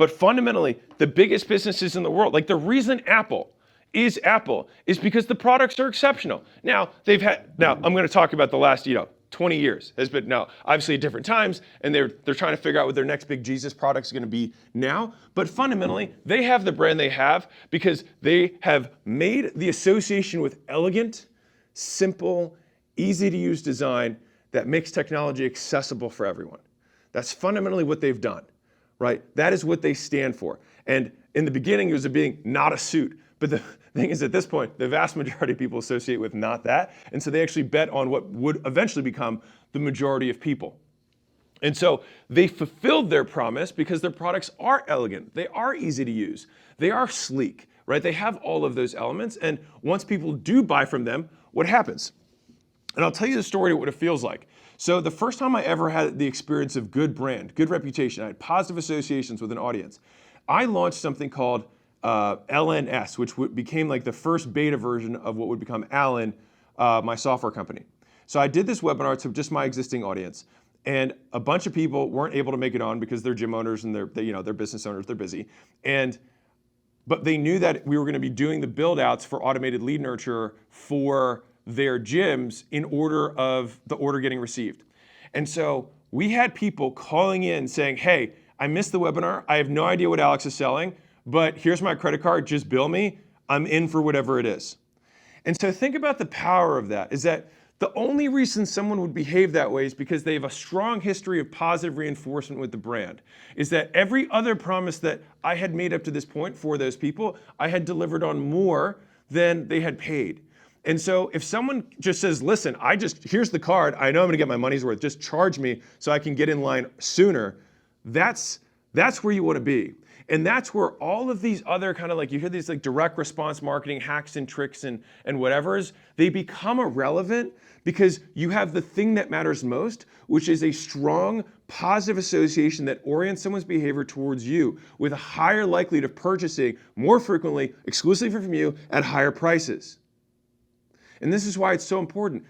But fundamentally, the biggest businesses in the world, like the reason Apple is because the products are exceptional. Now, I'm going to talk about the last, 20 years has been now obviously at different times, and they're trying to figure out what their next big Jesus product is going to be now. But fundamentally, they have the brand they have because they have made the association with elegant, simple, easy to use design that makes technology accessible for everyone. That's fundamentally what they've done, right? That is what they stand for. And in the beginning, it was being not a suit. But the thing is, at this point, the vast majority of people associate with not that. And so they actually bet on what would eventually become the majority of people. And so they fulfilled their promise because their products are elegant. They are easy to use. They are sleek, right? They have all of those elements. And once people do buy from them, what happens? And I'll tell you the story of what it feels like. So the first time I ever had the experience of good brand, good reputation, I had positive associations with an audience, I launched something called LNS, which became like the first beta version of what would become Alan, my software company. So I did this webinar to just my existing audience, and a bunch of people weren't able to make it on because they're gym owners and they're business owners, they're busy. But they knew that we were going to be doing the build outs for automated lead nurture for their gyms in order of the order getting received. And so we had people calling in saying, hey, I missed the webinar. I have no idea what Alex is selling, but here's my credit card, just bill me. I'm in for whatever it is. And so think about the power of that, is that the only reason someone would behave that way is because they have a strong history of positive reinforcement with the brand. Is that every other promise that I had made up to this point for those people, I had delivered on more than they had paid. And so if someone just says, listen, here's the card, I know I'm gonna get my money's worth, just charge me so I can get in line sooner, that's where you wanna be. And that's where all of these other kind of like, you hear these like direct response marketing hacks and tricks and whatevers, they become irrelevant because you have the thing that matters most, which is a strong positive association that orients someone's behavior towards you with a higher likelihood of purchasing more frequently, exclusively from you at higher prices. And this is why it's so important.